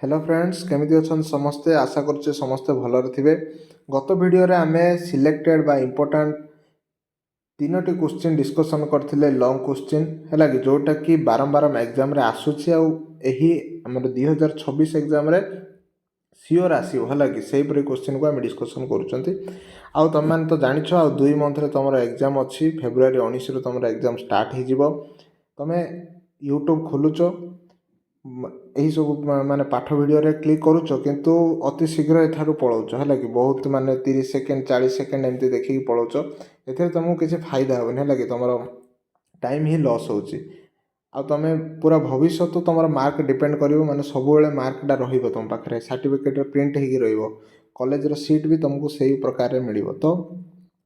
Hello friends केमिति अछन समस्ते आशा करछे समस्ते भलरे थिबे। गत वीडियो रे आमे सिलेक्टेड बा इंपोर्टेंट तीनोटी क्वेश्चन डिस्कशन करथिले लॉन्ग क्वेश्चन हैला कि जोटा कि बारंबार एग्जाम रे आसुछि आ एही हमर 2026 एग्जाम रे सियोर आसीबो हैला कि सेही परि क्वेश्चन को आमे डिस्कशन करूछंती। आ तमे मान तो जानिछो आ 2 मंथ रे तमरो एग्जाम अछि फेब्रुआरी 19 रे तमरो एग्जाम स्टार्ट हि जिवो। तमे यूट्यूब खोलुछो यही सब माने पाठ वीडियो रे क्लिक करूछ किंतु अति शीघ्र एठारु पळौछ हैला कि बहुत माने 30 सेकेंड 40 सेकेंड एमती देखि पळौछ एथे तुमको किसी फायदा होबनी हैला कि तमरो टाइम ही लॉस होउची। आ तमे पूरा भविष्य तो तमरो मार्क डिपेंड करिवो माने सब बेले मार्क डा रहिबो तम पाखरे सर्टिफिकेट रे प्रिंट हेगी रहिबो कॉलेज रो सीट भी तुमको सही प्रकार रे मिलिबो। तो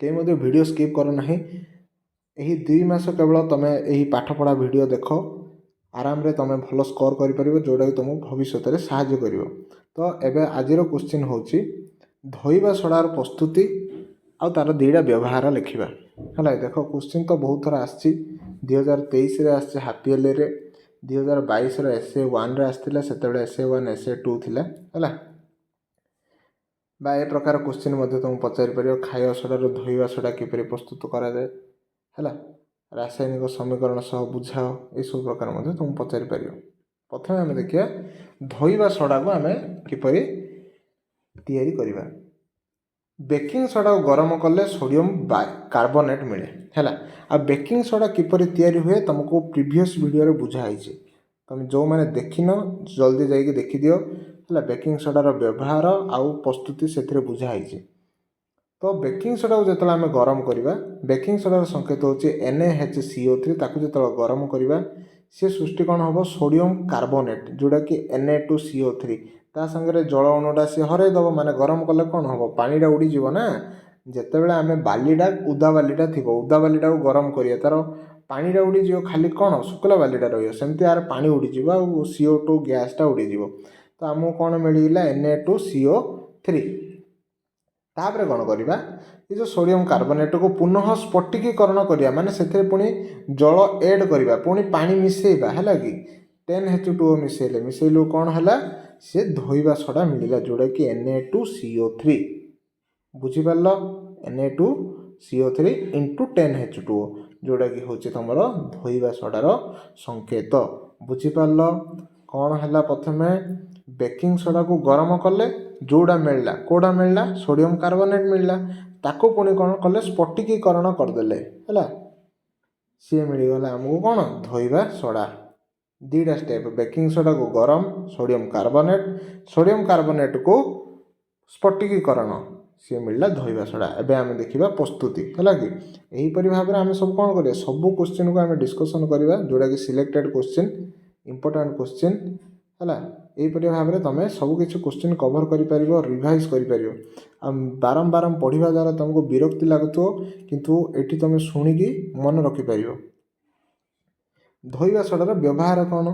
के मध्ये वीडियो स्किप करो नाही एही 2 मास केवल तमे एही पाठ पढा वीडियो देखो आराम रे तमे भलो स्कोर करि परिबो जोडा कि तुमको भविष्य रे सहाय्य करिवो। तो एबे आजिरो क्वेश्चन होउची धोइबा सोडार प्रस्तुति आ तार दुईटा व्यवहार लिखिबा हैला। देखो क्वेश्चन तो बहुत थरा आछि 2023 रे आछि हाफ ईयरली रे 2022 रे एसए 1 रे आस्थिला सेतेबेले एसए 1 एसए 2 थिला हैला बा ए प्रकार क्वेश्चन मध्ये तुम पचारि परियो खाଇବା सोडार धोइबा सोडा किपरि प्रस्तुत करा जाय हैला रासायनिक समीकरण सह बुझाओ ए सब प्रकार मध्ये तुम पचारि परियो। प्रथमे हम देखिया धोइबा सोडा को हमें किपरि तयारी करिबा। बेकिंग सोडा को गरम कले सोडियम कार्बोनेट मिले हैला। आ बेकिंग सोडा किपरि तयारी हुए तुमको प्रीवियस वीडियो रे बुझाई छै तुम जो माने देखिनो जल्दी जाई के देखि दियो हैला। बेकिंग सोडा रो व्यवहार आउ प्रस्तुति सेथरे बुझाई छै। तो बेकिंग सोडा को जतला हमें गरम करिबा बेकिंग सोडा रो संकेत होची NaHCO3 ताकू जतला गरम करिबा से सृष्टि कोन होबो सोडियम कार्बोनेट जोडा कि Na2CO3 ता संगे जल अणुडा से हरै दबो माने गरम कले कोन होबो पानीडा उडी जीवो ना। जेतेबेले आमे बालीडा उदा बालीडा थिबो उदा बालीडा को गरम करिया तारो पानीडा उडी जीवो खाली कोन सुकला बालीडा रहियो सेमति यार पानी उडी जीवो आ CO2 गैस टा उडी जीवो। तो हमो कोन मिलिला Na2CO3 तापरे कोन करिबा ये जो सोडियम कार्बोनेट को पुनः स्फटिकीकरण करिया माने सेथे पुनी जल ऐड करिबा पुनी पानी मिसेइबा हैला कि 10H2O मिसेइलो कोन हैला से धोइबा सोडा मिलिला जोडा कि Na2CO3 बुझी पारलो Na2CO3 into 10H2O जोडा कि होची तमरो धोइबा सोडार संकेत बुझी पारलो। कोन हैला प्रथमे बेकिंग सोडा को गरम कले जोडा मिलला कोडा मिलला सोडियम कार्बोनेट मिलला ताको पुनी कोन कले स्फटिकीकरण कर देले हैला से मिली गला हमको कोन धोइबा सोडा। दीटा स्टेप बेकिंग सोडा को गरम सोडियम कार्बोनेट को स्फटिकीकरण से मिलला धोइबा सोडा। एबे हम देखिबा प्रस्तुति हैला कि एही परि भाबरे हम सब कोन करिया सब क्वेश्चन को हम डिस्कशन करिबा जोडा कि सिलेक्टेड क्वेश्चन इंपोर्टेंट क्वेश्चन हैला। एही परि भाबरे तमे सब किछ क्वेश्चन कवर करि परिबो रिवाइज करि परिबो आ बारंबार पढिबा द्वारा तुमको विरक्ति लागतो किंतु एठी तमे सुनी कि मन रखि परिबो। धोइबा सोडार व्यवहार कोन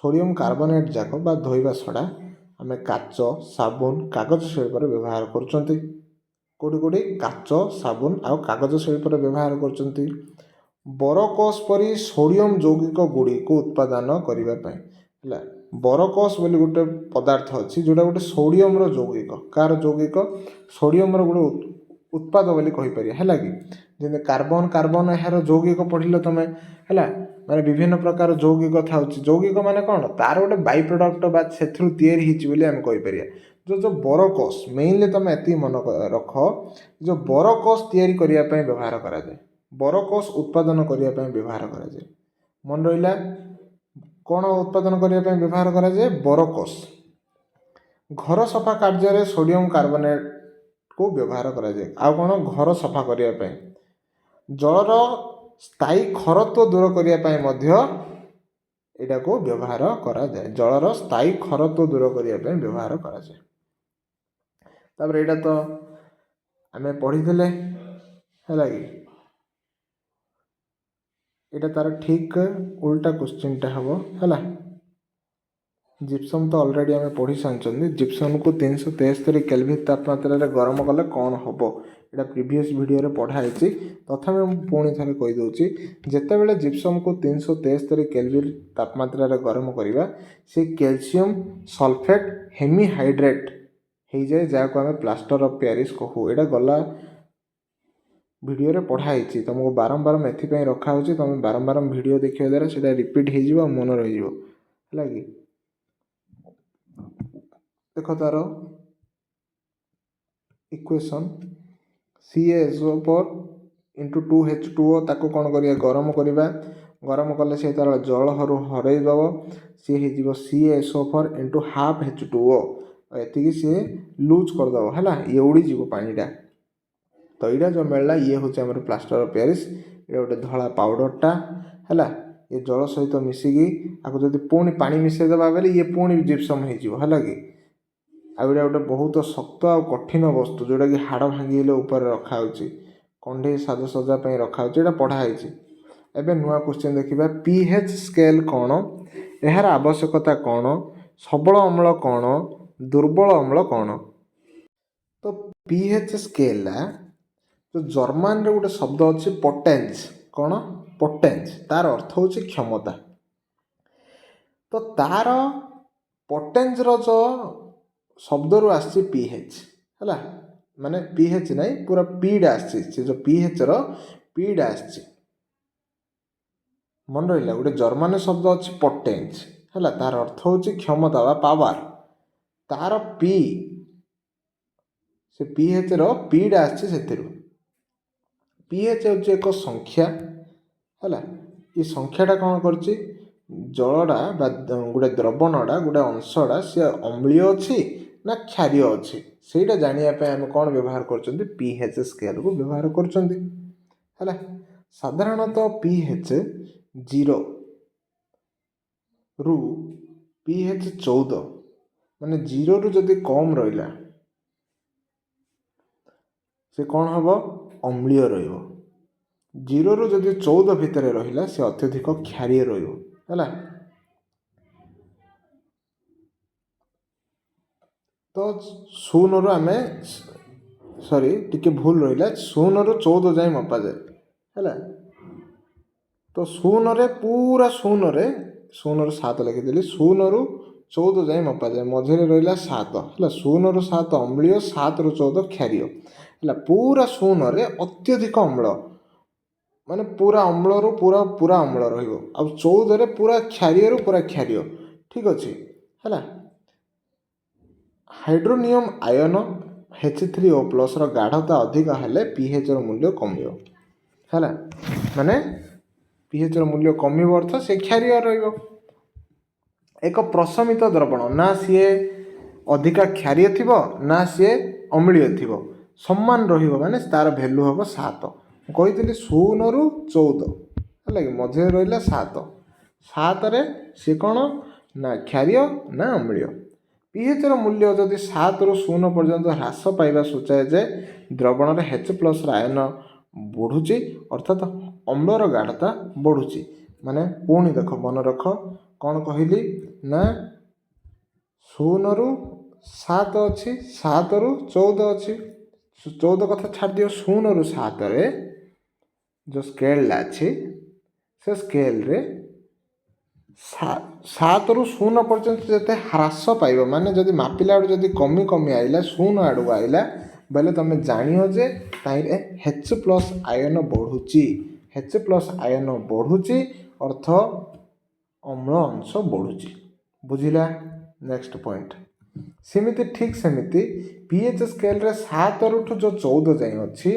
सोडियम कार्बोनेट जाको बा धोइबा सोडा आमे काच साबुन कागज शिल्प रे व्यवहार करचंती कोडी कोडी काच साबुन आ कागज शिल्प रे व्यवहार करचंती। बोरोकोस परि सोडियम यौगिक गुडी को उत्पादन करिबा पय हैला बोरोकोस बोली गोटे पदार्थ अछि जोडा गोटे सोडियम रो यौगिक कार यौगिक सोडियम रो गोटे उत्पाद बोली कहि परिया हैला कि जे कार्बन कार्बन एहार यौगिक पढिलो तमे हैला माने विभिन्न प्रकार यौगिक थाउची यौगिक माने कोन तार गोटे बाय प्रोडक्ट बा सेथरु तयारी हिची बोली हम कहि परिया। जो बोरोकोस मेनली तमे एती मन रखो जो बोरोकोस तयारी करिया पय व्यवहार करा जाय बोरोकोस उत्पादन करिया पय व्यवहार करा जाय मन रहिला कोन उत्पादन करिया पय व्यवहार करा जाय बोरोकोस। घर सफा कार्य रे सोडियम कार्बोनेट को व्यवहार करा जाय आ कोन घर सफा करिया पय जलर स्थायी खरत्व दूर करिया पय मध्य एटा को व्यवहार करा जाय जलर स्थायी खरत्व दूर करिया पय व्यवहार करा जाय। तापर एटा तो हमें पढी देले हैला कि एटा तार ठीक उल्टा क्वेश्चन टा हबो हैला। जिप्सम तो ऑलरेडी हमें पढ़ी सानचंदी जिप्सम को 373 केल्विन तापमात्रा रे गरम कले कोन हबो एटा प्रीवियस वीडियो पढ़ाई तथापि मैं पुणी थे कहीदे जितेबाला जिप्सम को 373 केल्विन तापमात्रा गरम करवा से कैल्शियम सल्फेट हेमीहाइड्रेट हो जाए जहाँ आम प्लास्टर ऑफ पेरिस कहू। एटा गला वीडियो पढ़ाई तुमको बारंबार एथपाई रखा हो तुम बारंबार वीडियो देखा द्वारा से रिपीट हो मन रही है। देख तार इक्वेशन CaSO4 इंटू 2H2O ताको कौन करिया गरम करवा गरम कले से तार जल हरईदेव सी हो CaSO4 इंटू हाफ H2O एति सी लूज करदेव है ये उड़ीज पानीटा। तो यहाँ जो मिलला ये हूँ आम प्लास्टर ऑफ पेरिस ये गोटे धला पाउडरटा है ये जल सहित मिसिकी आपको जब पुणी पानी मिसेदेवा बेले ये पुणी जिप्सम है कि आउ गोटे बहुत शक्त आ कठिन वस्तु जोटा कि हाड़ भांगी ऊपर रखा कंडे साजसजा रखा यहाँ पढ़ाई। एवं नुआ क्वेश्चन देखा pH स्केल कौन यार आवश्यकता कौन सबल अम्ल कौन दुर्बल अम्ल कौन। तो pH स्केल जो जर्मन रे गोटे शब्द अच्छी पोटेंस कौन पोटेंस तार अर्थ हूँ क्षमता। तो तार पोटेंस रो जो शब्द रू आसी pH है माने pH नहीं पूरा पीड आसी जो pH रो पीड आसी मन रहा गोटे जर्मन शब्द अच्छी पोटेंस है तार अर्थ हूँ क्षमता बा पावर तार पी से pH रो पीड आसी से pH हूँ एक संख्या है ये संख्याटा कौन कर जलटा गोटे द्रवणटा गोटे अंशटा सी अम्लीय अच्छी ना क्षारीय अच्छी से जानापी आम कौन व्यवहार कर pH स्केल को व्यवहार कर साधारणतः pH 0 रु pH 14 माने 0 रु जदि कम रहा से कौन हम अम्लीय रो रु जदि 14 भितर रहा से अत्यधिक क्षारीय है। तो 0 रु आम सॉरी टिके भूल रहा 0 रु 14 जाए मपा जाए है। तो 0 रे पूरा 0 रे 0 रु 7 लिखिदेली 0 रु 14 जाए मपा जाए मझे रहा 7 है 0 रु 7 अम्लीय 7 रु 14 क्षारीय है। पूरा 0 रे अत्यधिक अम्ल माने पूरा अम्ल रु पूरा पूरा अम्ल रहा 14 रे पूरा क्षारीय रु पूरा क्षारीय ठीक अच्छे है। हाइड्रोनियम आयन H3O+ रो गाढ़ता अधिक हेले pH रो मूल्य कम है माने pH रो मूल्य कम अर्थ से क्षारीय रहिबो। एक प्रशमित द्रवण ना सी अधिका क्षारीय थिबो ना सी अम्लीय थिबो समान रहिबो माने तार वैल्यू हम 7 कही 0 रु 14 है कि मझे रहा 7 7 रे सी कौन ना क्षारीय ना अम्लीय। pH रो मूल्य जदि 7 रु 0 पर्यंत ह्रास पाइबा सूचाए जाए द्रवण रे H+ आयन बढ़ुची अर्थात अम्लर गाढ़ता बढ़ुची माने पुणी देख मन रख कौन कहली ना 0 रु 7 अच्छी 7 रु 14 अच्छी 14 कथा छाड़ दियो 0 रु 7 रे जो स्केल अच्छी से स्केल रे 7 रु 0 पर्यंत जिते ह्रास पाइब माने जदि मापिला जदि कमी कमी आइला 0 आड़ू आइला बेले तुम जानियो जे ताइरे H+ आयन बढ़ुची H+ आयन बढ़ुची अर्थ अम्ल अंश बढ़ुची बुझिला। नेक्स्ट पॉइंट सेमिति ठीक सेमिति pH स्केल रे 7 रु जो 14 जाए अच्छी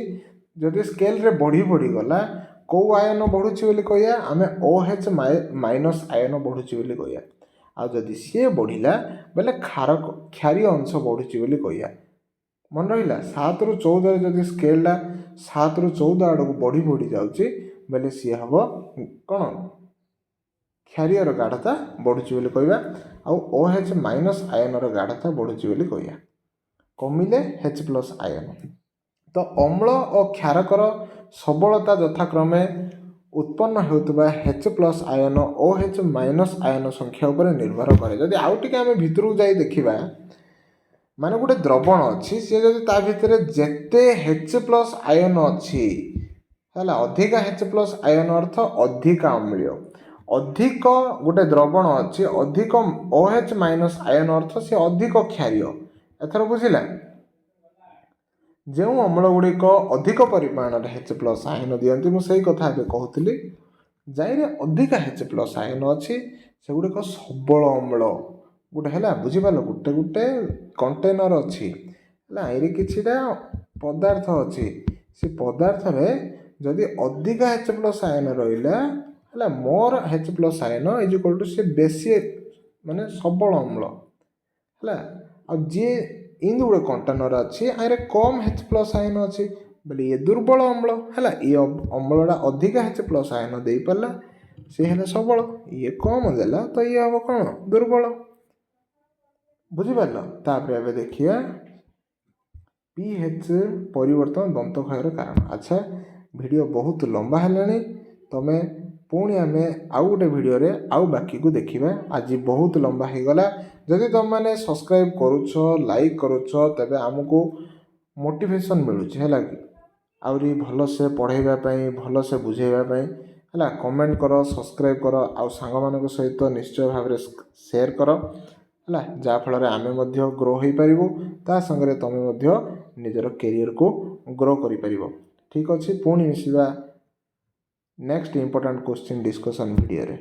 जदि स्केल रे बढ़ी बढ़ी गला कौ आयन बढ़ुची बोली कहिया आमे OH- आयन बढ़ुची बोली कहिया आ जदि सी बढ़िला बेले क्षारीय अंश बढ़ुची बोली कहिया मन रहा 7 रु 14 जदि स्केलटा 7 रु 14 आड़ को बढ़ी बढ़ी जाऊँगी बेले सी हम कौन क्षारीयर गाढ़ता बढ़ुची बोली कहवा आउ OH- आयन गाढ़ता बढ़ुची बोली कहिया कमिले H+ आयन। तो अम्ल और क्षारकर सबलता यथाक्रमे उत्पन्न होता H+ आयन OH- आयन संख्या उपर निर्भर करे। जदि आउ टिके आमे भितरକୁ जाई देखिबा ମାନେ गोटे द्रवण अच्छी सी जब ता भितर जेते H+ आयन अच्छी है अधिक H+ आयन अर्थ अधिक अम्लीय अधिक गोटे द्रवण अच्छी अधिक OH- आयन अर्थ सी अधिक क्षारीय एथर बुझिला जो अम्ल गुड़िक अधिक परिमाण H+ आयन दियंती मुझे कथा कहूली जाइए अधिक H+ आयन अच्छी से गुड़िक सबल अम्ल गोटे है बुझिपार गोटे गोटे कंटेनर अच्छी है किछिटा पदार्थ अच्छी से पदार्थ रे जदि अधिक H+ आयन रहा more H+ ion is equal to से बेसी माने सबल अम्ल है जी इन गोटे कंटेनर अच्छी आरे कम H+ आयन अच्छी बोले ये दुर्बल अम्ल है ये अम्लटा अधिक H+ आयन दे पारा सी है सबल ये कम देला तो ये हम कौन दुर्बल बुझिपार तापर एवं देखिए pH परिवर्तन दंत क्षयर कारण अच्छा वीडियो बहुत लंबा है तमें पुणी आम आउ गोटे वीडियो रे आउ बाकी को देखा आज बहुत लंबा हो गला जदि तुम मैंने सब्सक्राइब करुछ लाइक करुछ तेबे आमको मोटिवेशन मिलूँ है कि आउरी भलसे पढ़ाइवाई भलसे बुझाइवाई है कमेंट कर सब्सक्राइब कर आउ सांग मान सहित निश्चय भाव में शेयर कर है जहाँफल आम ग्रो हो पारू ता संगे तुम निजर कैरियर को ग्रो कर ठीक अच्छे पुणी मिसवा next important question discussion video रे।